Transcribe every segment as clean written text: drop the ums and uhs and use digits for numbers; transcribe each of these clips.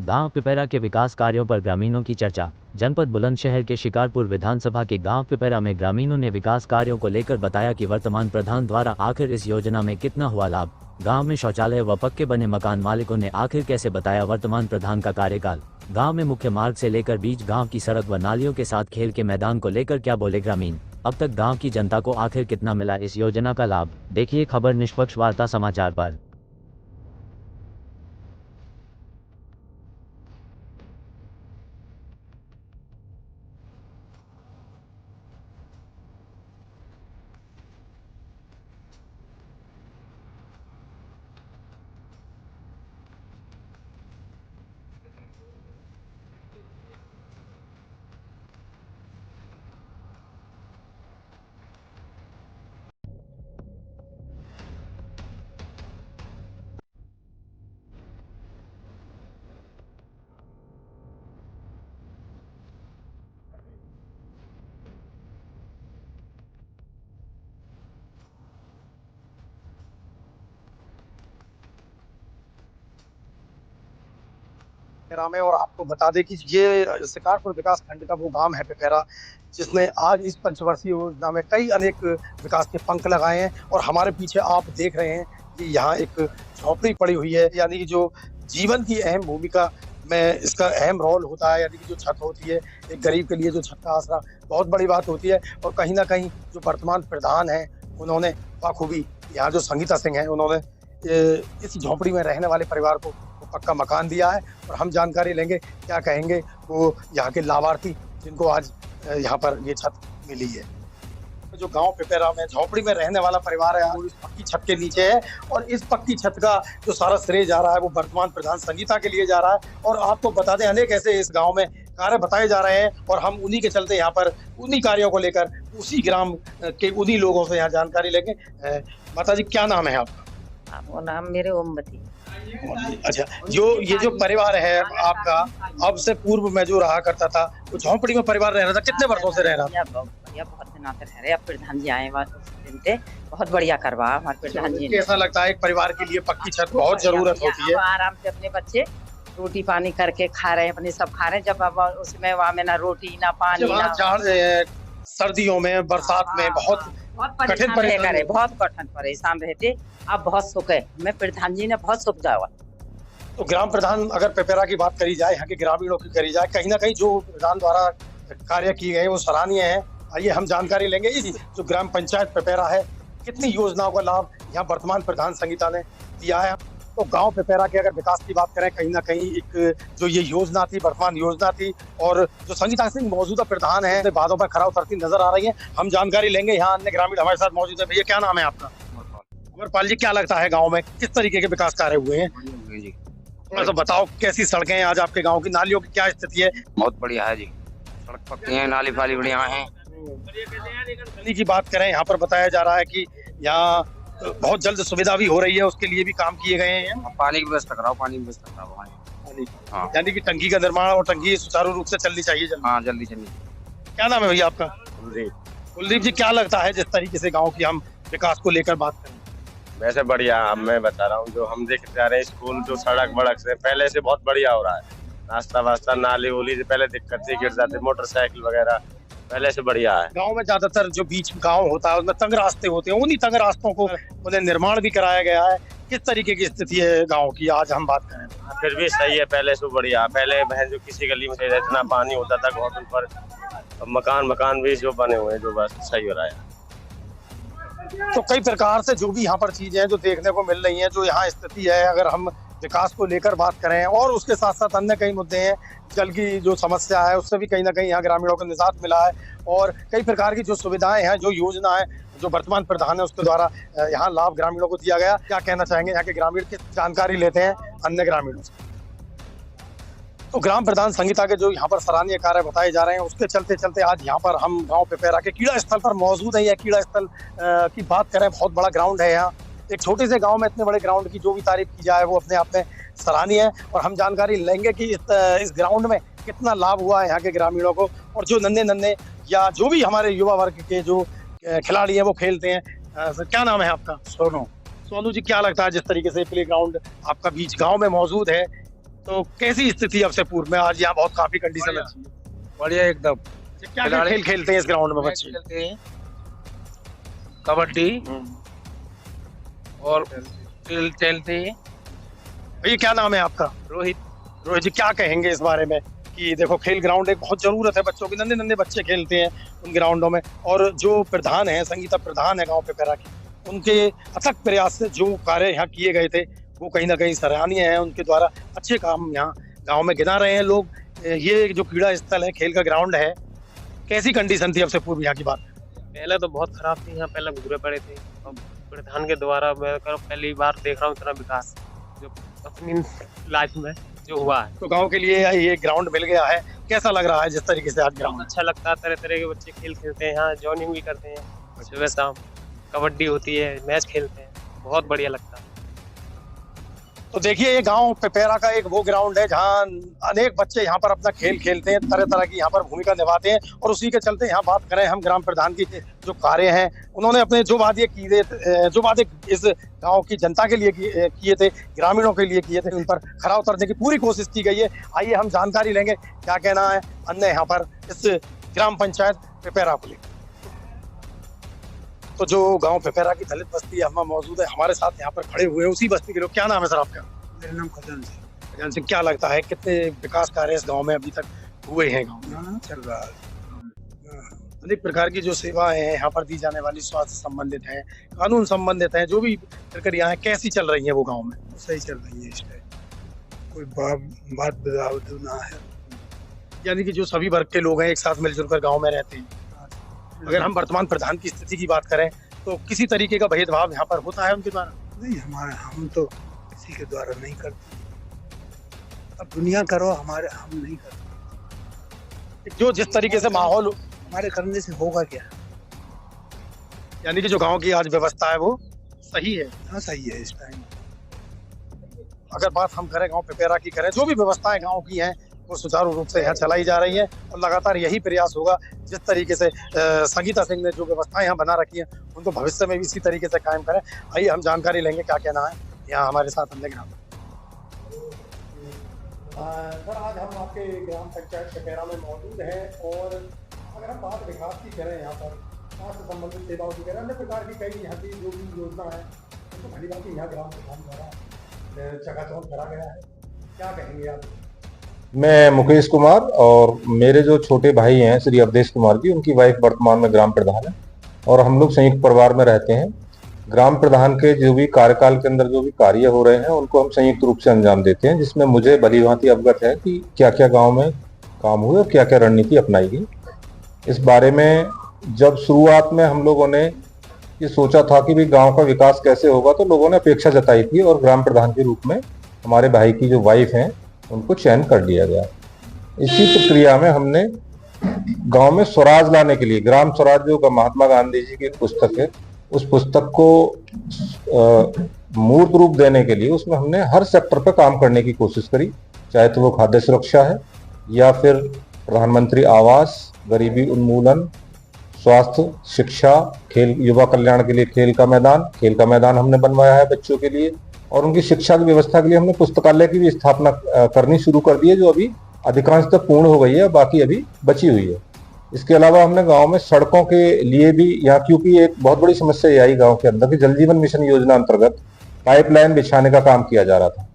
गांव पिपैरा के विकास कार्यों पर ग्रामीणों की चर्चा। जनपद बुलंदशहर के शिकारपुर विधानसभा के गांव पिपैरा में ग्रामीणों ने विकास कार्यों को लेकर बताया कि वर्तमान प्रधान द्वारा आखिर इस योजना में कितना हुआ लाभ। गांव में शौचालय व पक्के बने मकान मालिकों ने आखिर कैसे बताया वर्तमान प्रधान का कार्यकाल। गांव में मुख्य मार्ग से लेकर बीच गांव की सड़क व नालियों के साथ खेल के मैदान को लेकर क्या बोले ग्रामीण। अब तक गांव की जनता को आखिर कितना मिला इस योजना का लाभ, देखिए खबर निष्पक्ष वार्ता समाचार पर। पिपैरा में और आपको बता दें कि ये शिकारपुर विकास खंड का वो गांव है पिपैरा, जिसने आज इस पंचवर्षीय योजना में कई अनेक विकास के पंख लगाए हैं। और हमारे पीछे आप देख रहे हैं कि यहाँ एक झोपड़ी पड़ी हुई है, यानी कि जो जीवन की अहम भूमिका में इसका अहम रोल होता है। यानी कि जो छत होती है एक गरीब के लिए, जो छत का आसरा बहुत बड़ी बात होती है। और कहीं ना कहीं जो वर्तमान प्रधान है उन्होंने बखूबी, यहाँ जो संगीता सिंह है, उन्होंने इस झोपड़ी में रहने वाले परिवार को पक्का मकान दिया है। और हम जानकारी लेंगे क्या कहेंगे वो यहाँ के लाभार्थी जिनको आज यहाँ पर ये छत मिली है। जो गांव पिपैरा में झोपड़ी में रहने वाला परिवार है वो इस पक्की छत के नीचे है, और इस पक्की छत का जो सारा श्रेय जा रहा है वो वर्तमान प्रधान संगीता के लिए जा रहा है। और आपको बता दें अनेक ऐसे इस गांव में कार्य बताए जा रहे हैं, और हम उन्हीं के चलते यहाँ पर उन्हीं कार्यों को लेकर उसी ग्राम के उन्हीं लोगों से यहाँ जानकारी लेंगे। माता जी क्या नाम है आपका? वो नाम मेरे ओमवती। अच्छा, जो परिवार है आपका, अब से पूर्व में जो रहा करता था वो झोंपड़ी में परिवार रह रहा था, कितने वर्षों से रह रहा था? बहुत दिनों से रह रहे। अब प्रधान जी आए बहुत बढ़िया करवा हमारे प्रधान जी ने। कैसा लगता है एक परिवार के लिए पक्की छत बहुत जरूरत होती है? आराम से अपने बच्चे रोटी पानी करके खा रहे हैं, अपने सब खा रहे हैं। जब अब उसमें वहाँ में ना रोटी ना पानी ना, सर्दियों में बरसात में बहुत कठिन परेशान रहते। अब बहुत सुख है, मैं प्रधान जी ने बहुत सुख दिया। तो ग्राम प्रधान अगर पिपैरा की बात करी जाए, यहाँ के ग्रामीणों की करी जाए, कहीं ना कहीं जो प्रधान द्वारा कार्य किए गए वो सराहनीय है। आइए हम जानकारी लेंगे इस जो ग्राम पंचायत पिपैरा है कितनी योजनाओं का लाभ यहाँ वर्तमान प्रधान संगीता ने दिया है। तो गांव पिपैरा के अगर विकास की बात करें, कहीं ना कहीं एक जो ये योजना थी वर्तमान योजना थी, और जो संगीता सिंह मौजूदा प्रधान है बातों पर खरा उतरती नजर आ रही है। हम जानकारी लेंगे, यहाँ अन्य ग्रामीण हमारे साथ मौजूद है। भैया क्या नाम है आपका? अमरपाल जी, क्या लगता है गाँव में किस तरीके के विकास कार्य हुए हैं? थोड़ा सा बताओ, कैसी सड़कें हैं आज आपके गाँव की, नालियों की क्या स्थिति है? बहुत बढ़िया है जी, सड़क पक्की है, नाली फाली बढ़िया है। गली की बात करें, यहाँ पर बताया जा रहा है कि यहाँ बहुत जल्द सुविधा भी हो रही है, उसके लिए भी काम किए गए हैं। पानी की व्यवस्था कराओ, पानी की व्यवस्था कराओ। हाँ, यानी कि टंकी का निर्माण और टंकी सुचारू रूप से चलनी चाहिए जल्दी। हाँ जल्दी चलिए। क्या नाम है भैया आपका? कुलदीप जी, क्या लगता है जिस तरीके से गाँव की हम विकास को लेकर बात करें? वैसे बढ़िया, अब मैं बता रहा हूँ जो हम देखते जा रहे हैं स्कूल जो सड़क बड़क से पहले से बहुत बढ़िया हो रहा है। रास्ता वास्ता नाली उली से पहले दिक्कत थी, गिर जाते मोटरसाइकिल वगैरह, पहले से बढ़िया है। गांव में ज्यादातर जो बीच गांव होता है उसमें तंग रास्ते होते हैं, उन्हीं तंग रास्तों को उन्हें निर्माण भी कराया गया है। किस तरीके की स्थिति है गांव की आज हम बात करें? फिर भी सही है, पहले से बढ़िया। पहले जो किसी गली में इतना पानी होता था घोटन पर, मकान भी जो बने हुए हैं जो बस सही हो रहा है। तो कई प्रकार से जो भी यहाँ पर चीजें हैं जो देखने को मिल रही हैं, जो यहाँ स्थिति है, अगर हम विकास को लेकर बात करें और उसके साथ साथ अन्य कई मुद्दे हैं, जल की जो समस्या है उससे भी कहीं ना कहीं यहाँ ग्रामीणों को निजात मिला है। और कई प्रकार की जो सुविधाएं हैं, जो योजना है जो वर्तमान प्रधान है उसके द्वारा यहाँ लाभ ग्रामीणों को दिया गया। क्या कहना चाहेंगे यहाँ के ग्रामीण की जानकारी लेते हैं अन्य ग्रामीणों से। तो ग्राम प्रधान संगीता के जो यहाँ पर सराहनीय कार्य बताए जा रहे हैं, उसके चलते चलते आज यहाँ पर हम गांव पिपैरा के कीड़ा स्थल पर मौजूद है। यह कीड़ा स्थल की बात करें, बहुत बड़ा ग्राउंड है। यहाँ एक छोटे से गांव में इतने बड़े ग्राउंड की जो भी तारीफ की जाए वो अपने आप में सराहनीय है। और हम जानकारी लेंगे कि इस ग्राउंड में कितना लाभ हुआ है यहाँ के ग्रामीणों को, और जो नन्हे या जो भी हमारे युवा वर्ग के जो खिलाड़ी हैं वो खेलते हैं। क्या नाम है आपका? सोनू। सोनू जी, क्या लगता है जिस तरीके से प्ले ग्राउंड आपका बीच गाँव में मौजूद है, तो कैसी स्थिति अब से पूर्व में? आज यहाँ बहुत काफी कंडीशन बढ़िया। अच्छी है। बढ़िया एकदम। क्या क्या खिलाड़ी- खेल खेलते हैं इस ग्राउंड में बच्चे? खेलते हैं कबड्डी और खेलते हैं। भैया क्या नाम है आपका? रोहित। रोहित जी, क्या कहेंगे इस बारे में कि देखो खेल ग्राउंड एक बहुत जरूरत है बच्चों की, नन्हे नन्हे बच्चे खेलते हैं उन ग्राउंडों में, और जो प्रधान है, संगीता प्रधान है गांव पेपरा की, उनके अथक प्रयास से जो कार्य यहाँ किए गए थे वो कहीं ना कहीं सराहनीय है। उनके द्वारा अच्छे काम यहाँ गांव में गिना रहे हैं लोग। ये जो क्रीड़ा स्थल है, खेल का ग्राउंड है, कैसी कंडीशन थी अब से पूर्व यहाँ की बात? पहले तो बहुत खराब थी, यहाँ पहले घूरे पड़े थे। अब प्रधान के द्वारा मैं पहली बार देख रहा हूँ इतना विकास जो अपनी लाइफ में जो हुआ है। तो गांव के लिए ये ग्राउंड मिल गया है, कैसा लग रहा है जिस तरीके से आज बहुत ग्राउंड? अच्छा लगता है, तरह तरह के बच्चे खेल खेलते हैं यहाँ, जॉइनिंग भी करते हैं सुबह शाम, कबड्डी होती है, मैच खेलते हैं, बहुत बढ़िया लगता है। तो देखिए, ये गांव पेपेरा का एक वो ग्राउंड है जहां अनेक बच्चे यहाँ पर अपना खेल खेलते हैं, तरह तरह की यहाँ पर भूमिका निभाते हैं, और उसी के चलते यहाँ बात करें हम ग्राम प्रधान की जो कार्य हैं, उन्होंने अपने जो वादे इस गांव की जनता के लिए किए थे, ग्रामीणों के लिए किए थे, उन पर खरा उतरने की पूरी कोशिश की गई है। आइए हम जानकारी लेंगे क्या कहना है अन्य यहाँ पर इस ग्राम पंचायत पेपेरा को लेकर। तो जो गांव पेपेरा की दलित बस्ती है, हम मौजूद है, हमारे साथ यहाँ पर खड़े हुए हैं उसी बस्ती के लोग। क्या नाम है सर आपका? मेरा नाम खजान सिंह। खजान सिंह, क्या लगता है कितने विकास कार्य इस गांव में अभी तक हुए हैं? गांव में हाँ, चल रहा है। अनेक प्रकार की जो सेवाएं हैं यहाँ पर दी जाने वाली, स्वास्थ्य संबंधित है, कानून संबंधित है, जो भी प्रक्रियाएं कैसी चल रही हैं वो गांव में? सही चल रही है इस टाइम, कोई बात बदलाव ना है। यानी कि जो सभी वर्ग के लोग हैं एक साथ मिलजुल कर गाँव में रहते हैं। अगर हम वर्तमान प्रधान की स्थिति की बात करें तो किसी तरीके का भेदभाव यहाँ पर होता है उनके द्वारा? नहीं, हम तो किसी के द्वारा नहीं करते। अब दुनिया करो, हम नहीं करते। जो जिस तरीके से माहौल, हमारे करने से होगा क्या? यानी कि जो गांव की आज व्यवस्था है वो सही है? हाँ, सही है इस टाइम। अगर बात हम करें गांव पेपेरा की करें, जो भी व्यवस्थाएं गांव की हैं वो सुचारू रूप से यहाँ चलाई जा रही है, और लगातार यही प्रयास होगा। जिस तरीके से संगीता सिंह ने जो व्यवस्थाएं यहाँ बना रखी हैं उनको भविष्य में भी इसी तरीके से कायम करें। आइए हम जानकारी लेंगे क्या कहना है यहाँ हमारे साथ अन्य ग्राम। सर, आज हम आपके ग्राम पंचायत पेपेरा में मौजूद हैं, और अगर हम बात विकास की करें, यहाँ पर स्वास्थ्य संबंधित सेवाओं की करें, अन्य प्रकार की कई यहाँ की जो भी योजना है उनको भली बात यहाँ ग्राम प्रधान द्वारा चकाचौंध करा गया है। क्या कहेंगे आप? मैं मुकेश कुमार, और मेरे जो छोटे भाई हैं श्री अवधेश कुमार जी, उनकी वाइफ वर्तमान में ग्राम प्रधान है, और हम लोग संयुक्त परिवार में रहते हैं। ग्राम प्रधान के जो भी कार्यकाल के अंदर जो भी कार्य हो रहे हैं उनको हम संयुक्त रूप से अंजाम देते हैं, जिसमें मुझे भली भांति अवगत है कि क्या क्या गांव में काम हुए और क्या क्या रणनीति अपनाई गई। इस बारे में जब शुरुआत में हम लोगों ने ये सोचा था कि भाई गाँव का विकास कैसे होगा, तो लोगों ने अपेक्षा जताई थी, और ग्राम प्रधान के रूप में हमारे भाई की जो वाइफ हैं उनको चयन कर दिया गया। इसी प्रक्रिया में हमने गांव में स्वराज लाने के लिए, ग्राम स्वराज जो महात्मा गांधी जी की पुस्तक है, उस पुस्तक को मूर्त रूप देने के लिए उसमें हमने हर सेक्टर पर काम करने की कोशिश करी, चाहे तो वो खाद्य सुरक्षा है, या फिर प्रधानमंत्री आवास, गरीबी उन्मूलन, स्वास्थ्य, शिक्षा, खेल, युवा कल्याण के लिए खेल का मैदान हमने बनवाया है बच्चों के लिए, और उनकी शिक्षा की व्यवस्था के लिए हमने पुस्तकालय की भी स्थापना करनी शुरू कर दी है, जो अभी अधिकांशतः पूर्ण हो गई है, बाकी अभी बची हुई है। इसके अलावा हमने गांव में सड़कों के लिए भी, यहाँ क्योंकि एक बहुत बड़ी समस्या ये आई गांव के अंदर कि जल जीवन मिशन योजना अंतर्गत पाइपलाइन बिछाने का काम किया जा रहा था,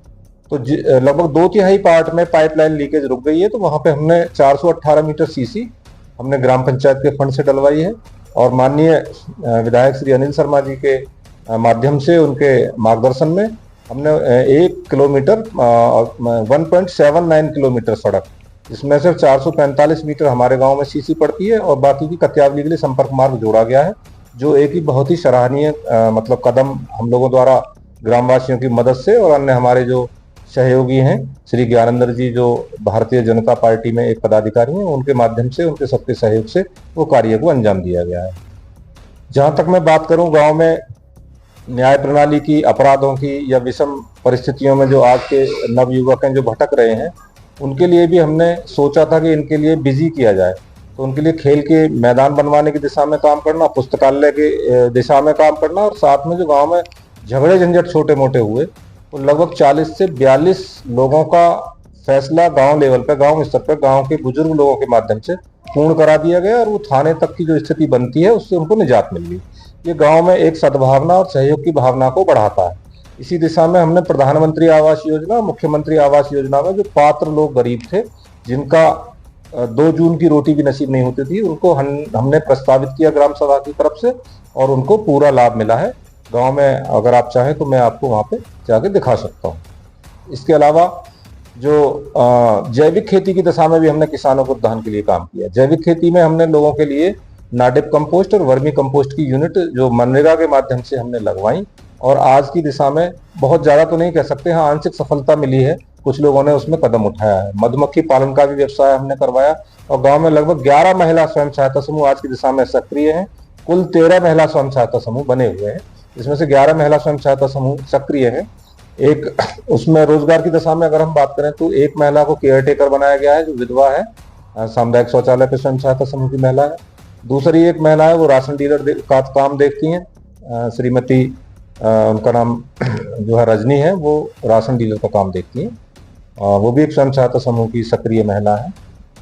तो लगभग 2/3 पार्ट में पाइपलाइन लीकेज रुक गई है। तो वहां पे हमने 418 मीटर सीसी हमने ग्राम पंचायत के फंड से डलवाई है, और माननीय विधायक श्री अनिल शर्मा जी के माध्यम से, उनके मार्गदर्शन में हमने 1 किलोमीटर 1.79 किलोमीटर सड़क, जिसमें से 445 मीटर हमारे गांव में सीसी पड़ती है, और बाकी की कत्यावली के लिए संपर्क मार्ग जोड़ा गया है, जो एक ही बहुत ही सराहनीय मतलब कदम हम लोगों द्वारा ग्रामवासियों की मदद से, और अन्य हमारे जो सहयोगी हैं श्री ज्ञानेंद्र जी, जो भारतीय जनता पार्टी में एक पदाधिकारी हैं, उनके माध्यम से, उनके सबके सहयोग से वो कार्य को अंजाम दिया गया है। जहां तक मैं बात करूं गांव में न्याय प्रणाली की, अपराधों की, या विषम परिस्थितियों में जो आज के नवयुवक हैं जो भटक रहे हैं, उनके लिए भी हमने सोचा था कि इनके लिए बिजी किया जाए। तो उनके लिए खेल के मैदान बनवाने की दिशा में काम करना, पुस्तकालय के दिशा में काम करना, और साथ में जो गांव में झगड़े झंझट छोटे मोटे हुए, तो लगभग 40 से 42 लोगों का फैसला गांव लेवल पे, गांव स्तर पे गांव के बुजुर्ग लोगों के माध्यम से पूर्ण करा दिया गया और वो थाने तक की जो स्थिति बनती है उससे उनको निजात मिल गई। ये गांव में एक सद्भावना और सहयोग की भावना को बढ़ाता है। इसी दिशा में हमने प्रधानमंत्री आवास योजना, मुख्यमंत्री आवास योजना में जो पात्र लोग गरीब थे, जिनका 2 जून की रोटी भी नसीब नहीं होती थी, उनको हमने प्रस्तावित किया ग्राम सभा की तरफ से और उनको पूरा लाभ मिला है। गांव में अगर आप चाहें तो मैं आपको वहां पे जाके दिखा सकता हूँ। इसके अलावा जो जैविक खेती की दशा में भी हमने किसानों को उत्थान के लिए काम किया। जैविक खेती में हमने लोगों के लिए नाडिप कंपोस्ट और वर्मी कंपोस्ट की यूनिट जो मनरेगा के माध्यम से हमने लगवाई और आज की दिशा में बहुत ज्यादा तो नहीं कह सकते, हाँ आंशिक सफलता मिली है। कुछ लोगों ने उसमें कदम उठाया है। मधुमक्खी पालन का भी व्यवसाय हमने करवाया और गांव में लगभग 11 महिला स्वयं सहायता समूह आज की दिशा में सक्रिय हैं। कुल 13 महिला स्वयं सहायता समूह बने हुए हैं, इसमें से 11 महिला स्वयं सहायता समूह सक्रिय हैं। एक उसमें रोजगार की दशा में अगर हम बात करें तो एक महिला को केयर टेकर बनाया गया है जो विधवा है, सामुदायिक शौचालय के स्वयं सहायता समूह की महिला है। दूसरी एक महिला है वो राशन डीलर का काम देखती हैं, श्रीमती उनका नाम जो है रजनी है, वो राशन डीलर का काम देखती हैं, वो भी एक स्वयं सहायता समूह की सक्रिय महिला है।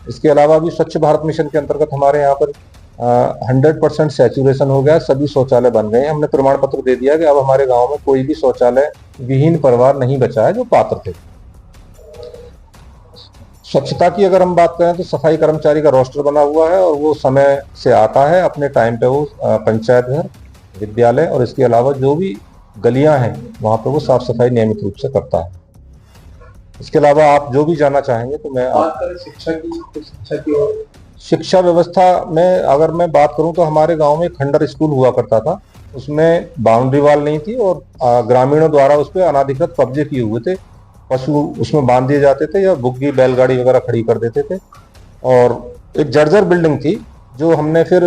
इसके अलावा भी स्वच्छ भारत मिशन के अंतर्गत हमारे यहाँ पर 100% सैचुरेशन हो गया, सभी शौचालय बन गए हैं। हमने प्रमाण पत्र दे दिया कि अब हमारे गांव में कोई भी शौचालय विहीन परिवार नहीं बचा है जो पात्र थे। स्वच्छता की अगर हम बात करें तो सफाई कर्मचारी का रोस्टर बना हुआ है और वो समय से आता है, अपने टाइम पे वो पंचायत घर, विद्यालय और इसके अलावा जो भी गलियां हैं वहां पे वो साफ सफाई नियमित रूप से करता है। इसके अलावा आप जो भी जानना चाहेंगे तो मैं शिक्षा व्यवस्था में अगर मैं बात करूं तो हमारे गांव में खंडर स्कूल हुआ करता था, उसमें बाउंड्री वॉल नहीं थी और ग्रामीणों द्वारा उस पर अनाधिकृत कब्जे किए हुए थे। पशु उसमें बांध दिए जाते थे या बुग्गी बैलगाड़ी वगैरह खड़ी कर देते थे और एक जर्जर बिल्डिंग थी जो हमने फिर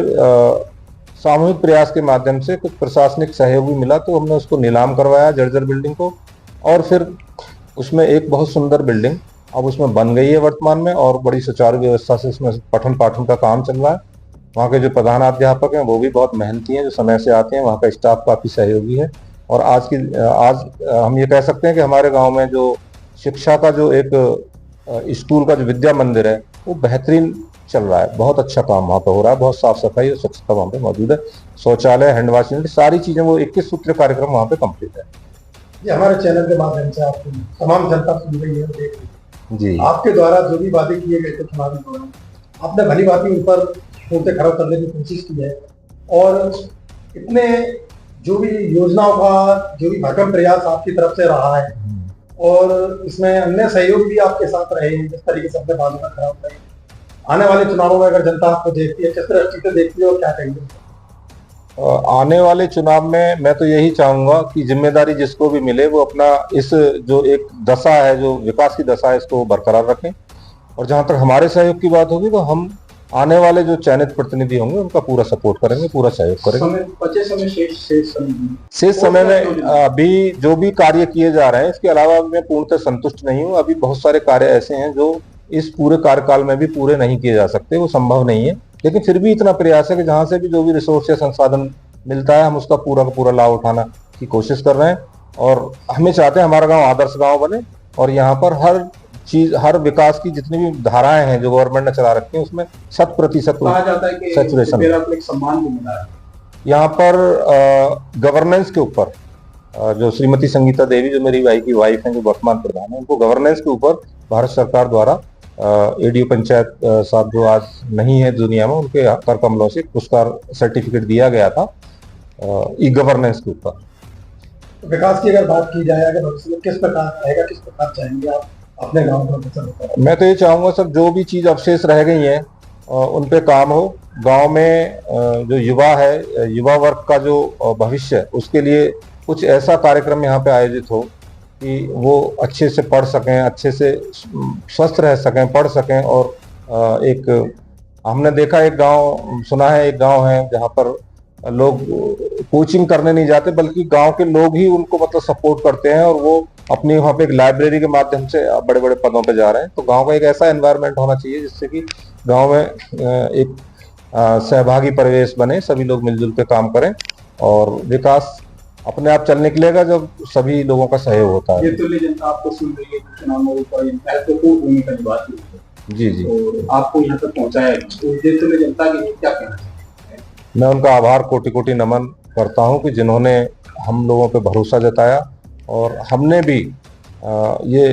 सामूहिक प्रयास के माध्यम से कुछ प्रशासनिक सहयोग भी मिला तो हमने उसको नीलाम करवाया जर्जर बिल्डिंग को और फिर उसमें एक बहुत सुंदर बिल्डिंग अब उसमें बन गई है वर्तमान में और बड़ी सुचारू व्यवस्था से इसमें पठन पाठन का काम चल रहा है। वहाँ के जो प्रधानाध्यापक हैं वो भी बहुत मेहनती हैं, जो समय से आते हैं। वहाँ का स्टाफ काफी सहयोगी है और आज हम ये कह सकते हैं कि हमारे गांव में जो शिक्षा का जो एक स्कूल का जो विद्या मंदिर है वो बेहतरीन चल रहा है। बहुत अच्छा काम वहाँ पे हो रहा है, बहुत साफ सफाई और स्वच्छता वहाँ पे मौजूद है। शौचालय, हैंड वॉश यूनिट, सारी चीजें, वो 21 सूत्रीय कार्यक्रम वहाँ पे कंप्लीट है। ये हमारे चैनल के माध्यम से आपको तमाम जनता सुन रही है, देख रही है। जी, आपके द्वारा जो भी वादे किए गए थे चुनावी दौरान, आपने भली बात उन पर फोटे खड़ा करने की कोशिश की है और इतने जो भी योजनाओं का जो भी भरपूर प्रयास आपकी तरफ से रहा है और इसमें अन्य सहयोग भी आपके साथ रहे हैं, जिस तरीके से अपने बातों का खराब रहे। आने वाले चुनावों में अगर जनता आपको देखती है, किस दृष्टि से देखती है और क्या कहेंगे? आने वाले चुनाव में मैं तो यही चाहूंगा कि जिम्मेदारी जिसको भी मिले वो अपना इस जो एक दशा है, जो विकास की दशा है, इसको बरकरार रखें और जहां तक हमारे सहयोग की बात होगी तो हम आने वाले जो चयनित प्रतिनिधि होंगे उनका पूरा सपोर्ट करेंगे, पूरा सहयोग करेंगे। शेष समय में अभी जो भी कार्य किए जा रहे हैं इसके अलावा मैं पूर्णतः संतुष्ट नहीं हूँ। अभी बहुत सारे कार्य ऐसे हैं जो इस पूरे कार्यकाल में भी पूरे नहीं किए जा सकते, वो संभव नहीं है, लेकिन फिर भी इतना प्रयास है कि जहां से भी जो भी रिसोर्स या संसाधन मिलता है हम उसका पूरा का पूरा लाभ उठाना की कोशिश कर रहे हैं और हमें चाहते हैं हमारा गांव आदर्श गांव बने और यहाँ पर हर चीज, हर विकास की जितनी भी धाराएं हैं जो गवर्नमेंट ने चला रखी है उसमें 100% सैचुरेशन सम्मान भी मिला है। यहाँ पर गवर्नेंस के ऊपर जो श्रीमती संगीता देवी जो मेरी भाई की वाइफ हैं, जो वर्तमान प्रधान है, उनको गवर्नेंस के ऊपर भारत सरकार द्वारा एडीओ पंचायत साहब जो आज नहीं है दुनिया में, उनके कर कमलों से पुरस्कार सर्टिफिकेट दिया गया था ई गवर्नेंस के ऊपर। विकास की अगर बात की जाए, अगर भविष्य में किस प्रकार रहेगा, किस प्रकार चाहेंगे आप अपने गांव का? मैं तो ये चाहूंगा सर, जो भी चीज अवशेष रह गई हैं उन पे काम हो। गांव में जो युवा है, युवा वर्ग का जो भविष्य है, उसके लिए कुछ ऐसा कार्यक्रम यहाँ पे आयोजित हो कि वो अच्छे से पढ़ सकें, अच्छे से स्वस्थ रह सकें, पढ़ सकें। और एक हमने देखा, एक गांव सुना है, एक गांव है जहाँ पर लोग कोचिंग करने नहीं जाते बल्कि गांव के लोग ही उनको मतलब सपोर्ट करते हैं और वो अपनी वहाँ पे एक लाइब्रेरी के माध्यम से बड़े बड़े पदों पे जा रहे हैं। तो गांव का एक ऐसा एनवायरनमेंट होना चाहिए जिससे कि गांव में एक सहभागी परिवेश बने, सभी लोग मिलजुल के काम करें और विकास अपने आप चल निकलेगा जब सभी लोगों का सहयोग होता है। ये तुल्य जनता आपको सुन रही है, चुनाव में महत्वपूर्ण भूमिका निभाती है। जी जी, तो आपको यहाँ तक पहुँचाया, तो ये तुल्य जनता के लिए क्या कहना चाहिए? मैं उनका आभार कोटि कोटि नमन करता हूं कि जिन्होंने हम लोगों पे भरोसा जताया और हमने भी ये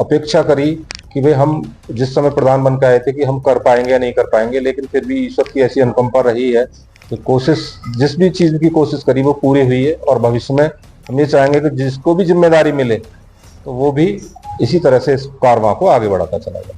अपेक्षा करी कि भाई हम जिस समय प्रधान बन के आए थे कि हम कर पाएंगे या नहीं कर पाएंगे, लेकिन फिर भी ईश्वर की ऐसी अनुकंपा रही है कि कोशिश, जिस भी चीज की कोशिश करी वो पूरी हुई है। और भविष्य में हम ये चाहेंगे कि जिसको भी जिम्मेदारी मिले तो वो भी इसी तरह से इस कारवां को आगे बढ़ाता चला जाए।